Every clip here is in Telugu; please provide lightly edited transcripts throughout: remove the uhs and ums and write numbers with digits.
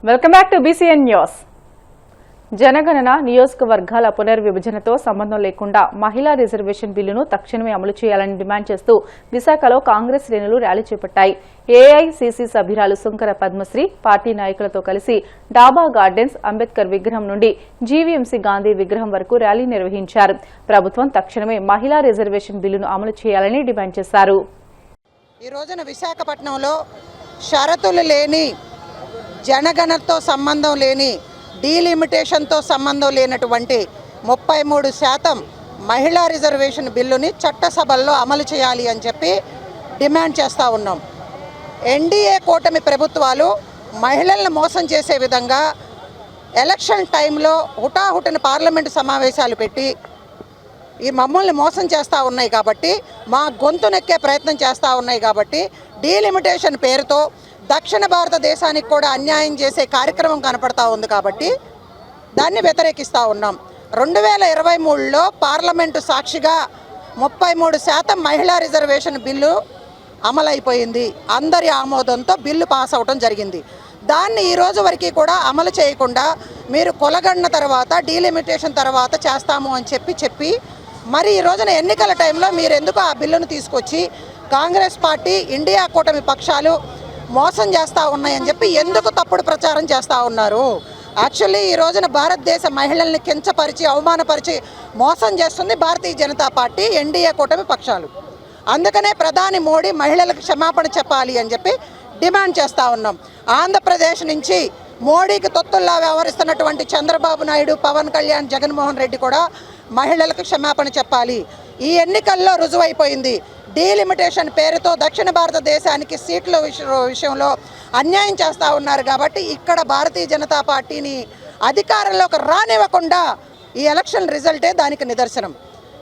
Welcome back to BCN news. జనగణన నియోజకవర్గాల పునర్విభజనతో సంబంధం లేకుండా మహిళా రిజర్వేషన్ బిల్లును తక్షణమే అమలు చేయాలని డిమాండ్ చేస్తూ విశాఖలో కాంగ్రెస్ శ్రేణులు ర్యాలీ చేపట్టాయి. ఏఐసీసీ సభ్యురాలు సుంకర పద్మశ్రీ పార్టీ నాయకులతో కలిసి డాబా గార్డెన్స్, అంబేద్కర్ విగ్రహం నుండి జీవీఎంసీ గాంధీ విగ్రహం వరకు ర్యాలీ నిర్వహించారు. ప్రభుత్వం తక్షణమే మహిళా రిజర్వేషన్ బిల్లును అమలు చేయాలని డిమాండ్ చేశారు. ఈ రోజున విశాఖపట్నంలో షరతులు లేని, జనగణనతో సంబంధం లేని, డీలిమిటేషన్తో సంబంధం లేనటువంటి 33% మహిళా రిజర్వేషన్ బిల్లుని చట్టసభల్లో అమలు చేయాలి అని చెప్పి డిమాండ్ చేస్తూ ఉన్నాం. ఎన్డీఏ కూటమి ప్రభుత్వాలు మహిళలను మోసం చేసే విధంగా ఎలక్షన్ టైంలో హుటాహుటిన పార్లమెంటు సమావేశాలు పెట్టి ఈ మమ్మల్ని మోసం చేస్తూ ఉన్నాయి కాబట్టి, మా గొంతు నెక్కే ప్రయత్నం చేస్తూ ఉన్నాయి కాబట్టి, డీలిమిటేషన్ పేరుతో దక్షిణ భారతదేశానికి కూడా అన్యాయం చేసే కార్యక్రమం కనపడతా ఉంది కాబట్టి దాన్ని వ్యతిరేకిస్తూ ఉన్నాం. 2023లో పార్లమెంటు సాక్షిగా 33% మహిళా రిజర్వేషన్ బిల్లు అమలైపోయింది. అందరి ఆమోదంతో బిల్లు పాస్ అవడం జరిగింది. దాన్ని ఈ రోజు వరకు కూడా అమలు చేయకుండా మీరు కొలగన్న తర్వాత, డీలిమిటేషన్ తర్వాత చేస్తాము అని చెప్పి మరి ఈ రోజున ఎన్నికల టైంలో మీరు ఎందుకు ఆ బిల్లును తీసుకొచ్చి కాంగ్రెస్ పార్టీ, ఇండియా కూటమి పక్షాలు మోసం చేస్తూ ఉన్నాయని చెప్పి ఎందుకు తప్పుడు ప్రచారం చేస్తూ ఉన్నారు? యాక్చువల్లీ ఈ రోజున భారతదేశ మహిళల్ని కించపరిచి, అవమానపరిచి మోసం చేస్తుంది భారతీయ జనతా పార్టీ, ఎన్డీఏ కూటమి పక్షాలు. అందుకనే ప్రధాని మోడీ మహిళలకు క్షమాపణ చెప్పాలి అని చెప్పి డిమాండ్ చేస్తూ ఉన్నాం. ఆంధ్రప్రదేశ్ నుంచి మోడీకి తొత్తుల్లా వ్యవహరిస్తున్నటువంటి చంద్రబాబు నాయుడు, పవన్ కళ్యాణ్, జగన్మోహన్ రెడ్డి కూడా మహిళలకు క్షమాపణ చెప్పాలి. ఈ ఎన్నికల్లో రుజువైపోయింది. డీలిమిటేషన్ పేరుతో దక్షిణ భారతదేశానికి సీట్ల విషయంలో అన్యాయం చేస్తూ ఉన్నారు కాబట్టి ఇక్కడ భారతీయ జనతా పార్టీని అధికారంలోకి రానివ్వకుండా ఈ ఎలక్షన్ రిజల్టే దానికి నిదర్శనం.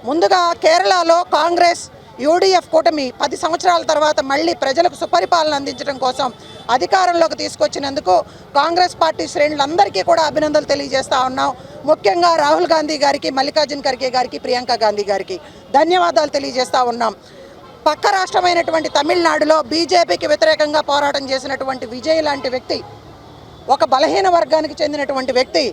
ముందుగా కేరళలో కాంగ్రెస్ యూడీఎఫ్ కూటమి 10 సంవత్సరాల తర్వాత మళ్ళీ ప్రజలకు సుపరిపాలన అందించడం కోసం అధికారంలోకి తీసుకొచ్చినందుకు కాంగ్రెస్ పార్టీ శ్రేణులందరికీ కూడా అభినందనలు తెలియజేస్తూ ఉన్నాం. ముఖ్యంగా రాహుల్ గాంధీ గారికి, మల్లికార్జున్ ఖర్గే గారికి, ప్రియాంక గాంధీ గారికి ధన్యవాదాలు తెలియజేస్తూ ఉన్నాం. పక్క రాష్ట్రమైనటువంటి తమిళనాడులో బీజేపీకి వ్యతిరేకంగా పోరాటం చేసినటువంటి విజయ్ లాంటి వ్యక్తి, ఒక బలహీన వర్గానికి చెందినటువంటి వ్యక్తి,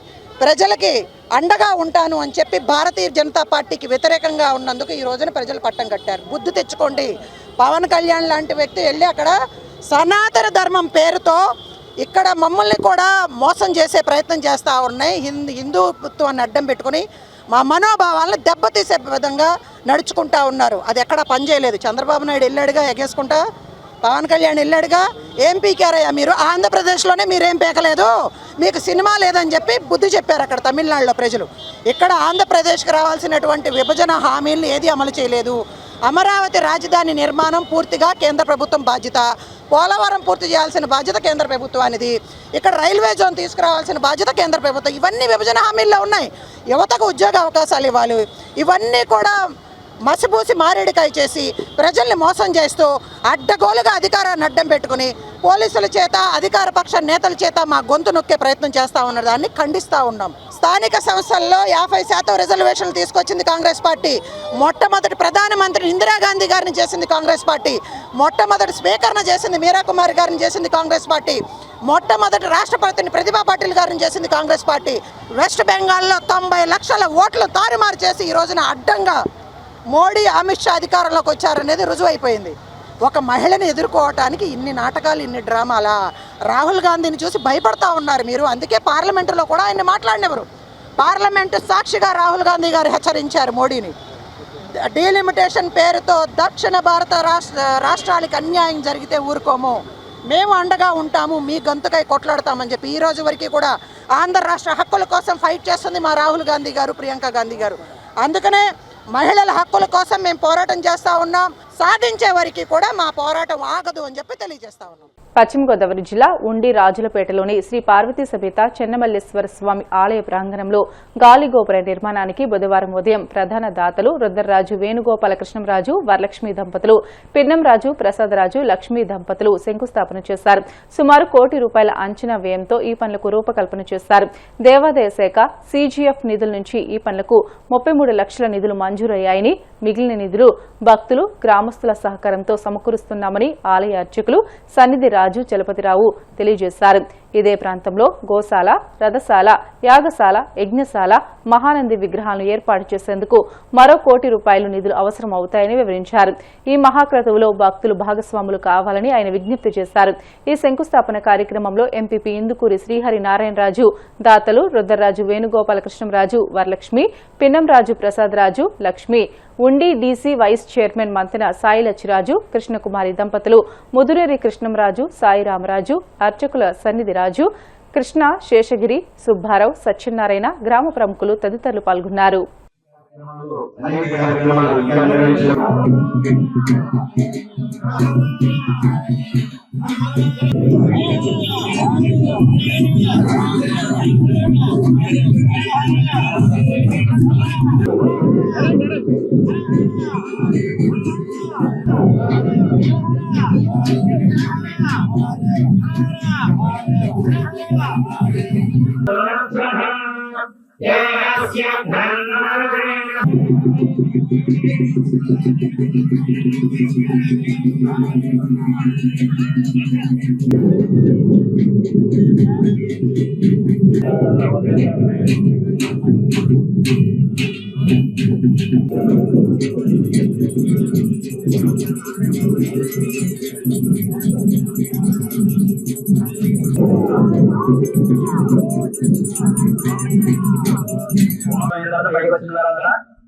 ప్రజలకి అండగా ఉంటాను అని చెప్పి భారతీయ జనతా పార్టీకి వ్యతిరేకంగా ఉన్నందుకు ఈ రోజున ప్రజలు పట్టం కట్టారు. బుద్ధి తెచ్చుకోండి. పవన్ కళ్యాణ్ లాంటి వ్యక్తి వెళ్ళి అక్కడ సనాతన ధర్మం పేరుతో ఇక్కడ మమ్మల్ని కూడా మోసం చేసే ప్రయత్నం చేస్తూ ఉన్నాయి. హిందూత్వాన్ని అడ్డం పెట్టుకుని మా మనోభావాలను దెబ్బతీసే విధంగా నడుచుకుంటా ఉన్నారు. అది ఎక్కడా పనిచేయలేదు. చంద్రబాబు నాయుడు వెళ్ళాడుగా ఎగేసుకుంటా, పవన్ కళ్యాణ్ వెళ్ళాడుగా. ఏం పీకారయ్యా మీరు? ఆంధ్రప్రదేశ్లోనే మీరేం పీకలేదు, మీకు సినిమా లేదని చెప్పి బుద్ధి చెప్పారు అక్కడ తమిళనాడులో ప్రజలు. ఇక్కడ ఆంధ్రప్రదేశ్కి రావాల్సినటువంటి విభజన హామీలను ఏది అమలు చేయలేదు. అమరావతి రాజధాని నిర్మాణం పూర్తిగా కేంద్ర ప్రభుత్వం బాధ్యత. పోలవరం పూర్తి చేయాల్సిన బాధ్యత కేంద్ర ప్రభుత్వానిది. ఇక్కడ రైల్వే జోన్ తీసుకురావాల్సిన బాధ్యత కేంద్ర ప్రభుత్వం. ఇవన్నీ విభజన హామీల్లో ఉన్నాయి. యువతకు ఉద్యోగ అవకాశాలు ఇవ్వాలి. ఇవన్నీ కూడా మసిపూసి మారేడికాయ చేసి ప్రజల్ని మోసం చేస్తూ అడ్డగోలుగా అధికారాన్ని అడ్డం పెట్టుకుని పోలీసుల చేత, అధికార పక్ష నేతల చేత మా గొంతు నొక్కే ప్రయత్నం చేస్తూ ఉన్న దాన్ని ఖండిస్తూ ఉన్నాం. స్థానిక సంస్థల్లో 50% రిజర్వేషన్లు తీసుకొచ్చింది కాంగ్రెస్ పార్టీ. మొట్టమొదటి ప్రధానమంత్రి ఇందిరాగాంధీ గారిని చేసింది కాంగ్రెస్ పార్టీ. మొట్టమొదటి స్పీకర్ను చేసింది మీరా కుమారి గారిని చేసింది కాంగ్రెస్ పార్టీ. మొట్టమొదటి రాష్ట్రపతిని ప్రతిభా పాటిల్ గారిని చేసింది కాంగ్రెస్ పార్టీ. వెస్ట్ బెంగాల్లో 90 లక్షల ఓట్లు తారుమారు చేసి ఈ రోజున అడ్డంగా మోడీ, అమిత్ షా అధికారంలోకి వచ్చారనేది రుజువైపోయింది. ఒక మహిళని ఎదుర్కోవటానికి ఇన్ని నాటకాలు, ఇన్ని డ్రామాలా? రాహుల్ గాంధీని చూసి భయపడతా ఉన్నారు మీరు. అందుకే పార్లమెంటులో కూడా ఆయన మాట్లాడినవరు. పార్లమెంటు సాక్షిగా రాహుల్ గాంధీ గారు హెచ్చరించారు మోడీని. డీలిమిటేషన్ పేరుతో దక్షిణ భారత రాష్ట్రాలకు అన్యాయం జరిగితే ఊరుకోము, మేము అండగా ఉంటాము, మీ గొంతుకై కొట్లాడతామని చెప్పి ఈ రోజు వరకు కూడా ఆంధ్ర రాష్ట్ర హక్కుల కోసం ఫైట్ చేస్తుంది మా రాహుల్ గాంధీ గారు, ప్రియాంక గాంధీ గారు. అందుకనే మహిళల హక్కుల కోసం మేము పోరాటం చేస్తూ ఉన్నాం. సాధించే వరకు కూడా మా పోరాటం ఆగదు అని చెప్పి తెలియజేస్తా ఉన్నాం. పశ్చిమ గోదావరి జిల్లా ఉండి రాజులపేటలోని శ్రీ పార్వతీ సమేత చెన్నమల్లేశ్వర స్వామి ఆలయ ప్రాంగణంలో గాలిగోపుర నిర్మాణానికి బుధవారం ఉదయం ప్రధాన దాతలు రుద్రరాజు, వేణుగోపాలకృష్ణంరాజు, వరలక్ష్మి దంపతులు, పిన్నంరాజు, ప్రసాదరాజు, లక్ష్మీ దంపతులు శంకుస్థాపన చేశారు. సుమారు ₹1 కోటి అంచనా వ్యయంతో ఈ పనులకు రూపకల్పన చేశారు. దేవాదాయ శాఖ సీజీఎఫ్ నిధుల నుంచి ఈ పనులకు 33 లక్షల నిధులు మంజూరయ్యాయని, మిగిలిన నిధులు భక్తులు, గ్రామస్తుల సహకారంతో సమకూరుస్తున్నామని ఆలయ అర్చకులు సన్నిధి రాజు చలపతిరావు తెలియజేశారు. ఇదే ప్రాంతంలో గోశాల, రథశాల, యాగశాల, యజ్ఞశాల, మహానంది విగ్రహాలను ఏర్పాటు చేసేందుకు మరో ₹1 కోటి నిధులు అవసరం అవుతాయని వివరించారు. ఈ మహాక్రతువులో భక్తులు భాగస్వాములు కావాలని ఆయన విజ్ఞప్తి చేశారు. ఈ శంకుస్థాపన కార్యక్రమంలో ఎంపీపీ ఇందుకూరి శ్రీహరి నారాయణరాజు, దాతలు Rudraraju వేణుగోపాలకృష్ణంరాజు, Varalakshmi, పిన్నంరాజు Prasadaraju, Lakshmi, Undi DC vice chairman Mantena Sai Lachiraju, Krishnakumari దంపతులు, ముదురేరి కృష్ణంరాజు, సాయి రామరాజు, అర్చకుల సన్నిధి రాజు, కృష్ణ, శేషగిరి, సుబ్బారావు, సత్యనారాయణ, గ్రామ ప్రముఖులు తదితరులు పాల్గొన్నారు.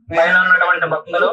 పైన ఉన్నటువంటి భక్తులు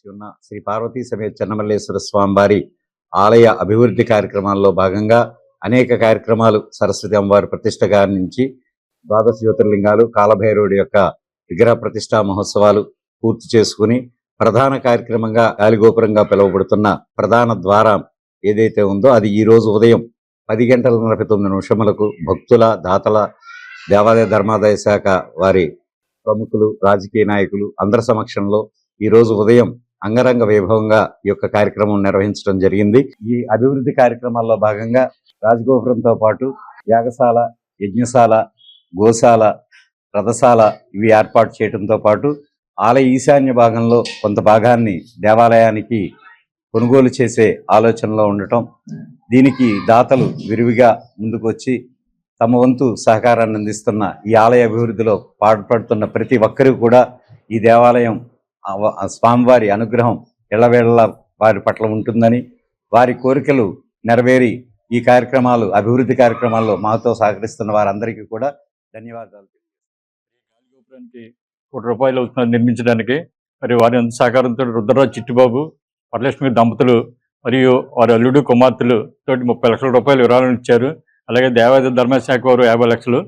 ఉన్న శ్రీ పార్వతీ సమేత చెన్నమల్లేశ్వర స్వామి వారి ఆలయ అభివృద్ధి కార్యక్రమాల్లో భాగంగా అనేక కార్యక్రమాలు సరస్వతి అమ్మవారి ప్రతిష్ట గారి నుంచి ద్వాదశ జ్యోతిర్లింగాలు, కాలభైరవుడి యొక్క విగ్రహ ప్రతిష్టా మహోత్సవాలు పూర్తి చేసుకుని ప్రధాన కార్యక్రమంగా గాలిగోపురంగా పిలువబడుతున్న ప్రధాన ద్వారం ఏదైతే ఉందో అది ఈ రోజు ఉదయం 10:49 భక్తుల, దాతల, దేవాలయ ధర్మాదాయ శాఖ వారి ప్రముఖులు, రాజకీయ నాయకులు అందరి సమక్షంలో ఈ రోజు ఉదయం అంగరంగ వైభవంగా ఈ యొక్క కార్యక్రమం నిర్వహించడం జరిగింది. ఈ అభివృద్ధి కార్యక్రమాల్లో భాగంగా రాజగోపురంతో పాటు యాగశాల, యజ్ఞశాల, గోశాల, రథశాల ఇవి ఏర్పాటు చేయడంతో పాటు ఆలయ ఈశాన్య భాగంలో కొంత భాగాన్ని దేవాలయానికి కొనుగోలు చేసే ఆలోచనలో ఉండటం, దీనికి దాతలు విరివిగా ముందుకు వచ్చి తమ వంతు సహకారాన్ని అందిస్తున్న ఈ ఆలయ అభివృద్ధిలో పాటుపడుతున్న ప్రతి ఒక్కరూ కూడా ఈ దేవాలయం స్వామివారి అనుగ్రహం ఎల్లవేళలా వారి పట్ల ఉంటుందని, వారి కోరికలు నెరవేరి ఈ కార్యక్రమాలు, అభివృద్ధి కార్యక్రమాల్లో మాతో సహకరిస్తున్న వారందరికీ కూడా ధన్యవాదాలు. ₹1 కోటి అవుతున్నది నిర్మించడానికి. మరి వారి సహకారంతో రుద్రరాజు, చిట్టిబాబు, వరలక్ష్మి దంపతులు మరియు వారి అల్లుడు, కుమార్తెలు తోటి ₹30 లక్షల విరాళం ఇచ్చారు. అలాగే దేవాదాయ ధర్మశాఖ వారు 50 లక్షలు,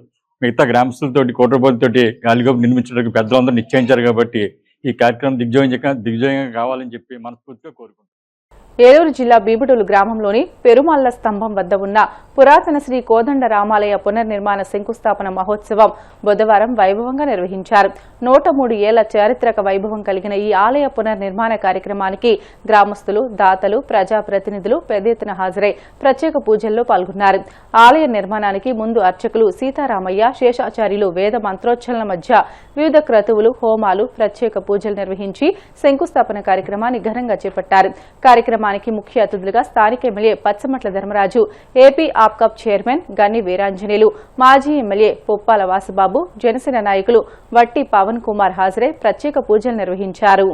మిగతా గ్రామస్తులతోటి ₹1 కోటి గాలిగోపు నిర్మించడానికి పెద్దలందరూ నిశ్చయించారు. కాబట్టి ఈ కార్యక్రమం దిగ్విజయంగా కావాలని చెప్పి మనస్ఫూర్తిగా కోరుకుంటున్నాను. ఏలూరు జిల్లా బీబుటూలు గ్రామంలోని పెరుమాళ్ల స్తంభం వద్ద ఉన్న పురాతన శ్రీ కోదండ రామాలయ పునర్నిర్మాణ శంకుస్థాపన మహోత్సవం బుధవారం వైభవంగా నిర్వహించారు. 103 ఏళ్ల చారిత్రక వైభవం కలిగిన ఈ ఆలయ పునర్నిర్మాణ కార్యక్రమానికి గ్రామస్తులు, దాతలు, ప్రజాప్రతినిధులు పెద్ద ఎత్తున హాజరై ప్రత్యేక పూజల్లో పాల్గొన్నారు. ఆలయ నిర్మాణానికి ముందు అర్చకులు సీతారామయ్య, శేషాచార్యులు వేద మంత్రోచ్చరణల మధ్య వివిధ క్రతువులు, హోమాలు, ప్రత్యేక పూజలు నిర్వహించి శంకుస్థాపన కార్యక్రమాన్ని ఘనంగా చేపట్టారు. కార్యక్రమానికి ముఖ్య అతిథులుగా స్థానిక ఎమ్మెల్యే పచ్చమట్ల ధర్మరాజు, ఏపీ ఆప్కాప్ చైర్మన్ గన్ని వీరాంజనేయులు, మాజీ ఎమ్మెల్యే పుప్పాల వాసుబాబు, జనసేన నాయకులు వట్టి పవన్ కుమార్ హాజరై ప్రత్యేక పూజలు నిర్వహించారు.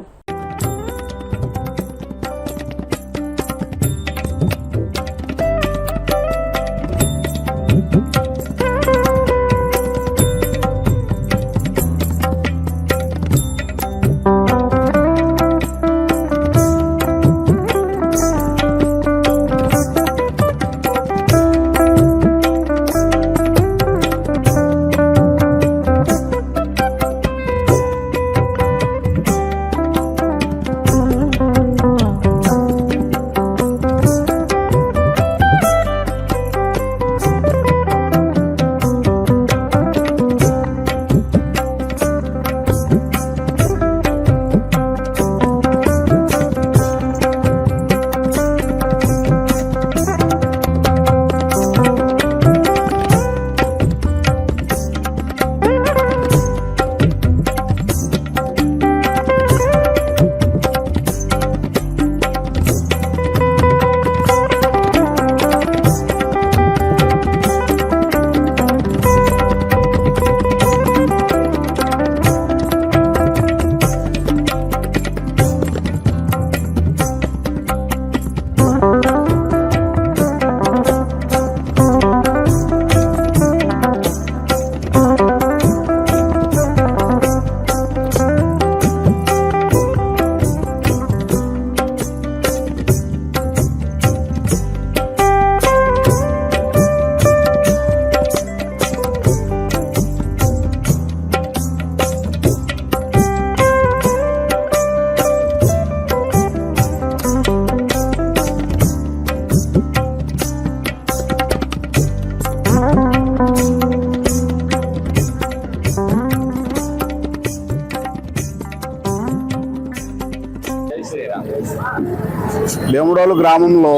భీమడోలు గ్రామంలో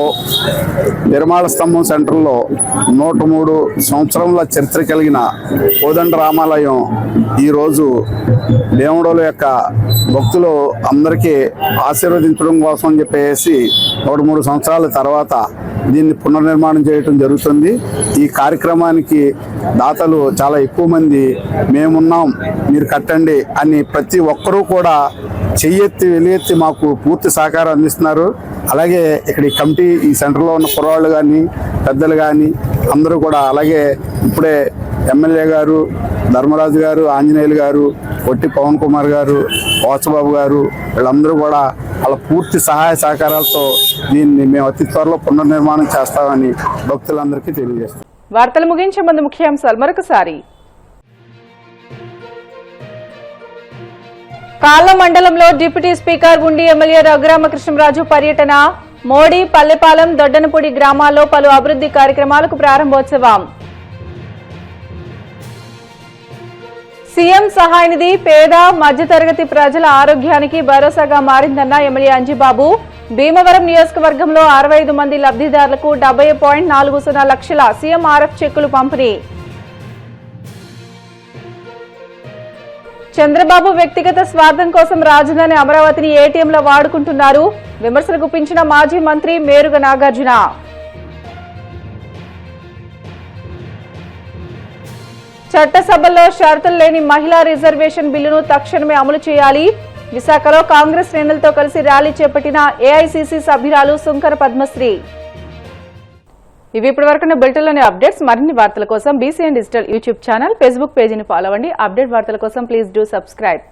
నిర్మాణ స్తంభం సెంటర్లో 103 సంవత్సరముల చరిత్ర కలిగిన కోదండ రామాలయం ఈరోజు భీమడోలు యొక్క భక్తులు అందరికీ ఆశీర్వదించడం కోసం అని చెప్పేసి 103 సంవత్సరాల తర్వాత దీన్ని పునర్నిర్మాణం చేయడం జరుగుతుంది. ఈ కార్యక్రమానికి దాతలు చాలా ఎక్కువ మంది మేమున్నాం మీరు కట్టండి అని ప్రతి ఒక్కరూ కూడా చెయ్యెత్తి వెలియెత్తి మాకు పూర్తి సహకారం అందిస్తున్నారు. అలాగే ఇక్కడ ఈ కమిటీ ఈ సెంటర్లో ఉన్న కుర్రాళ్ళు కానీ పెద్దలు కానీ అందరూ కూడా, అలాగే ఇప్పుడే ఎమ్మెల్యే గారు ధర్మరాజు గారు, ఆంజనేయులు గారు, పొట్టి పవన్ కుమార్ గారు, వాసుబాబు గారు వీళ్ళందరూ కూడా వాళ్ళ పూర్తి సహాయ సహకారాలతో దీన్ని మేము అతి త్వరలో పునర్నిర్మాణం చేస్తామని భక్తులందరికీ తెలియజేస్తాం. వార్తలు ముగించే ముందు ముఖ్యాంశాలు మరొకసారి. కాళ్ళ మండలంలో డిప్యూటీ స్పీకర్ ఉండి ఎమ్మెల్యే రఘురామకృష్ణరాజు పర్యటన. మోడీ, పల్లెపాలెం, దొడ్డనపూడి గ్రామాల్లో పలు అభివృద్ధి కార్యక్రమాలకు ప్రారంభోత్సవం. సీఎం సహాయ నిధి పేద మధ్యతరగతి ప్రజల ఆరోగ్యానికి భరోసాగా మారిందన్న ఎమ్మెల్యే అంజిబాబు. భీమవరం నియోజకవర్గంలో 65 మంది లబ్ధిదారులకు 70.40 లక్షల సీఎంఆర్ఎఫ్ చెక్కులు పంపిణీ. చంద్రబాబు వ్యక్తిగత స్వార్థం కోసం రాజధాని అమరావతిని ఏటీఎంలో వాడుకుంటున్నారు. విమర్శలు గుప్పించిన మాజీ మంత్రి మేరుగ నాగార్జున. చట్టసభల్లో షరతులు లేని మహిళా రిజర్వేషన్ బిల్లును తక్షణమే అమలు చేయాలి. విశాఖలో కాంగ్రెస్ శ్రేణులతో కలిసి ర్యాలీ చేపట్టిన ఏఐసీసీ సభ్యురాలు సుంకర పద్మశ్రీ. ఇవి ఇప్పటివరకున్న బులెటిన్లోని అప్డేట్స్. మరిన్ని వార్తల కోసం BCN digital YouTube channel, Facebook పేజీని ఫాలో అవ్వండి. అప్డేట్ వార్తల కోసం ప్లీజ్ డూ సబ్స్క్రైబ్.